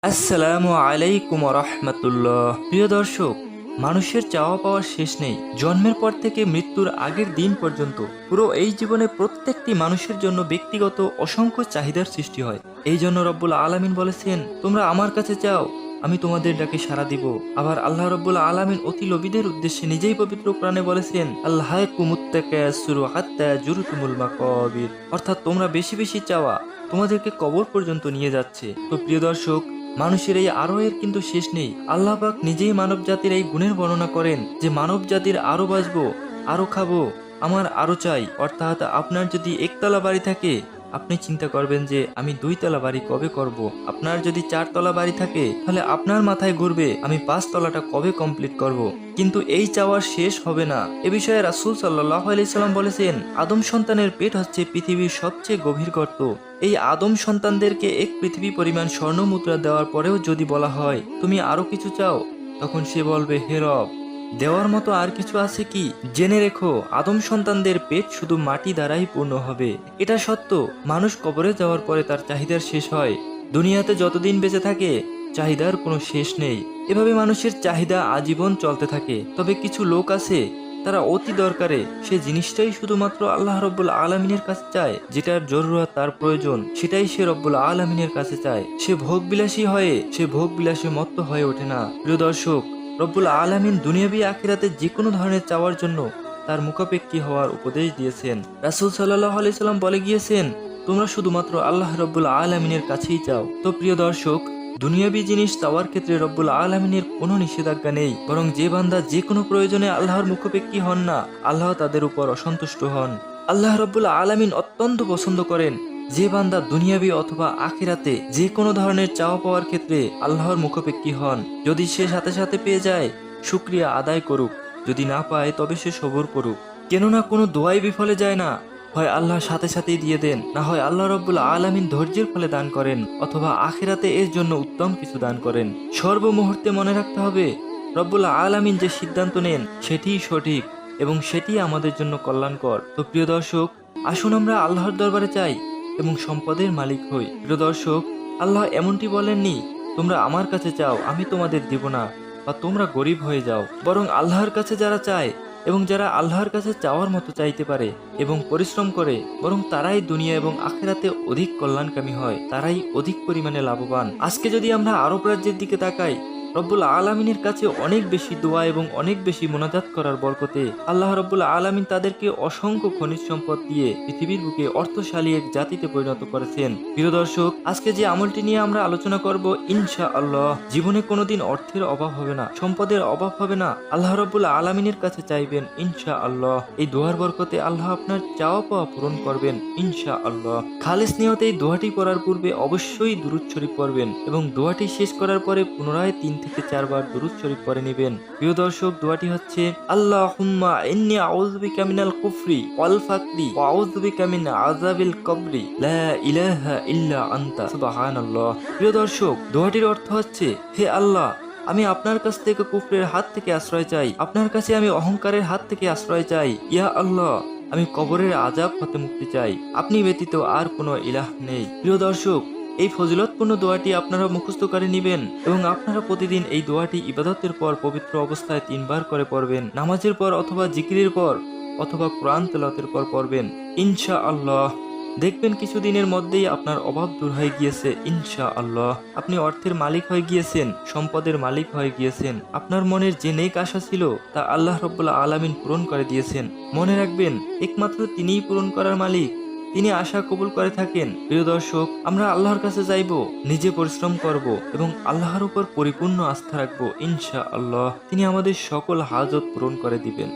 আসসালামু আলাইকুম রহমতুল্লাহ। প্রিয় দর্শক, মানুষের চাওয়া পাওয়ার শেষ নেই। জন্মের পর থেকে মৃত্যুর আগের দিন পর্যন্ত পুরো এই জীবনে প্রত্যেকটি মানুষের জন্য ব্যক্তিগত অসংখ্য চাহিদার সৃষ্টি হয়। এই জন্য রব্বুল আলামিন বলেছেন, তোমরা আমার কাছে চাও, আমি তোমাদের ডাকে সাড়া দিব। আবার আল্লাহ রব্বুল আলামিন অতি লোভীদের উদ্দেশ্যে নিজেই পবিত্র কোরআনে বলেছেন, আল্লাহকুমুত্তাকাসুরু হাত্তা জুরতুমুল মাকাবির, অর্থাৎ তোমরা বেশি বেশি চাওয়া তোমাদেরকে কবর পর্যন্ত নিয়ে যাচ্ছে। তো প্রিয় দর্শক, মানুষের এই আরোহের কিন্তু শেষ নেই। আল্লাহ পাক নিজেই মানব জাতির এই গুণের বর্ণনা করেন যে মানব জাতির আরো বাঁচবো, আরো খাবো, আমার আরো চাই। অর্থাৎ আপনার যদি একতলা বাড়ি থাকে, আপনি চিন্তা করবেন যে আমি 2 তলা বাড়ি কবে করব। আপনার যদি 4 তলা বাড়ি থাকে, তাহলে আপনার মাথায় ঘুরবে আমি 5 তলাটা কবে কমপ্লিট করব। কিন্তু এই চাওয়ার শেষ হবে না। এ বিষয়ে রাসূল সাল্লাল্লাহু আলাইহি সাল্লাম বলেছেন, আদম সন্তানের পেট হচ্ছে পৃথিবীর সবচেয়ে গভীর গর্ত। এই আদম সন্তানদেরকে এক পৃথিবী পরিমাণ স্বর্ণ মুদ্রা দেওয়ার পরেও যদি বলা হয় তুমি আরো কিছু চাও, তখন সে বলবে, হে রব, দেওয়ার মতো আর কিছু আছে কি? জেনে রেখো, আদম সন্তানদের পেট শুধু মাটি দ্বারাই পূর্ণ হবে। এটা সত্য, মানুষ কবরে যাওয়ার পরে তার চাহিদার শেষ হয়। দুনিয়াতে যতদিন বেঁচে থাকে চাহিদার কোনো শেষ নেই। এভাবে মানুষের চাহিদা আজীবন চলতে থাকে। তবে কিছু লোক আছে, তারা অতি দরকারে সে জিনিসটাই শুধুমাত্র আল্লাহ রব্বুল আলামিনের কাছে চায়। যেটার জরুরত, তার প্রয়োজন, সেটাই সে রব্বুল আলামিনের কাছে চায়। সে ভোগ বিলাসী মত্ত হয়ে ওঠে না। প্রিয় দর্শক, রব্বুল আলামিন দুনিয়াবি আখিরাতে যে কোনো ধরনের চাওয়ার জন্য তার মুখাপেক্ষী হওয়ার উপদেশ দিয়েছেন। রাসূল সাল্লাল্লাহু আলাইহি সাল্লাম বলে গিয়েছেন, তোমরা শুধুমাত্র আল্লাহ রব্বুল আলামিনের কাছেই চাও। তো প্রিয় দর্শক, দুনিয়াবি জিনিস চাওয়ার ক্ষেত্রে রব্বুল আলামিনের কোনো নিষেধাজ্ঞা নেই। বরং যে বান্দা যে কোনো প্রয়োজনে আল্লাহর মুখাপেক্ষী হন না, আল্লাহ তাদের উপর অসন্তুষ্ট হন। আল্লাহ রব্বুল আলামিন অত্যন্ত পছন্দ করেন যে বান্দা দুনিয়াবি অথবা আখিরাতে যে কোনো ধরনের চাওয়া পাওয়ার ক্ষেত্রে আল্লাহর মুখাপেক্ষী হন। যদি সে সাথে সাথে পেয়ে যায়, শুকরিয়া আদায় করুক। যদি না পায়, তবে সে সবর করুক। কেননা কোনো দোয়াই বিফলে যায় না। হয় আল্লাহ সাথে সাথেই দিয়ে দেন, না হয় আল্লাহ রব্বুল আলামিন ধৈর্যের ফলে দান করেন, অথবা আখিরাতে এর জন্য উত্তম কিছু দান করেন। সর্বমুহূর্তে মনে রাখতে হবে, রব্বুল আলামিন যে সিদ্ধান্ত নেন সেটিই সঠিক এবং সেটি আমাদের জন্য কল্যাণকর। তো প্রিয় দর্শক, আসুন আমরা আল্লাহর দরবারে চাই এবং সম্পদের মালিক হই। প্রিয় দর্শক, আল্লাহ এমনটি বলেননি, তোমরা আমার কাছে চাও, আমি তোমাদের দিব না, বা তোমরা গরিব হয়ে যাও। বরং আল্লাহর কাছে যারা চায় এবং যারা আল্লাহর কাছে চাওয়ার মতো চাইতে পারে এবং পরিশ্রম করে, বরং তারাই দুনিয়া এবং আখিরাতে অধিক কল্যাণকামী হয়, তারাই অধিক পরিমাণে লাভবান। আজকে যদি আমরা আরব রাজ্যের দিকে তাকাই, রব্বুল আলামিনের কাছে অনেক বেশি দোয়া এবং অনেক বেশি মোনাজাত করার বরকতে আল্লাহ রব্বুল আলামিন তাদেরকে অসংখ্য খনিজ সম্পদ দিয়ে পৃথিবীর বুকে অর্থশালী এক জাতিতে পরিণত করেছেন। প্রিয় দর্শক, আজকে যে আমলটি নিয়ে আমরা আলোচনা করব, ইনশাআল্লাহ জীবনে কোনোদিন অর্থের অভাব হবে না, সম্পদের অভাব হবে না। আল্লাহ রব্বুল আলামিনের কাছে চাইবেন, ইনশাআল্লাহ এই দোয়ার বরকতে আল্লাহ আপনার চাওয়া পাওয়া পূরণ করবেন, ইনশাআল্লাহ। খালেস নিয়তে এই দোয়াটি পড়ার পূর্বে অবশ্যই দুরূদ শরীফ পড়বেন এবং দোয়াটি শেষ করার পরে পুনরায় 3 থেকে 4 বার দুরূদ শরীফ পড়ে নেবেন। প্রিয় দর্শক, দোয়াটি হচ্ছে, আল্লাহুম্মা ইন্নী আউযু বিকা মিনাল কুফরি ওয়াল ফাকরি ওয়া আউযু বিকা মিন আযাবিল কবরি লা ইলাহা ইল্লা আনতা সুবহানাল্লাহ। প্রিয় দর্শক, দোয়াটির অর্থ হচ্ছে, হে আল্লাহ, আমি আপনার কাছ থেকে কুফরের হাত থেকে আশ্রয় চাই, আপনার কাছে আমি অহংকারের হাত থেকে আশ্রয় চাই। ইয়া আল্লাহ, আমি কবরের আযাব হতে মুক্তি চাই, আপনি ব্যতীত আর কোনো ইলাহ নেই। প্রিয় দর্শক, এই ফজিলতপূর্ণ দোয়াটি আপনারা মুখস্থ করে নেবেন এবং আপনারা প্রতিদিন এই দোয়াটি ইবাদতের পর পবিত্র অবস্থায় 3 বার করে পড়বেন। নামাজের পর অথবা জিকিরের পর অথবা কোরআন তেলাওয়াতের পর পড়বেন, ইনশাআল্লাহ। দেখবেন কিছুদিনের মধ্যেই আপনার অভাব দূর হয়ে গিয়েছে, ইনশাআল্লাহ। আপনি অর্থের মালিক হয়ে গিয়েছেন, সম্পদের মালিক হয়ে গিয়েছেন। আপনার মনের যে নেক আশা ছিল তা আল্লাহ রাব্বুল আলামিন পূরণ করে দিয়েছেন। মনে রাখবেন, একমাত্র তিনিই পূরণ করার মালিক, তিনি আশা কবুল করে থাকেন। প্রিয় দর্শক, আমরা আল্লাহর কাছে যাইব, নিজে পরিশ্রম করব এবং আল্লাহর উপর পরিপূর্ণ আস্থা রাখবো, ইনশাআল্লাহ তিনি আমাদের সকল হাজত পূরণ করে দিবেন।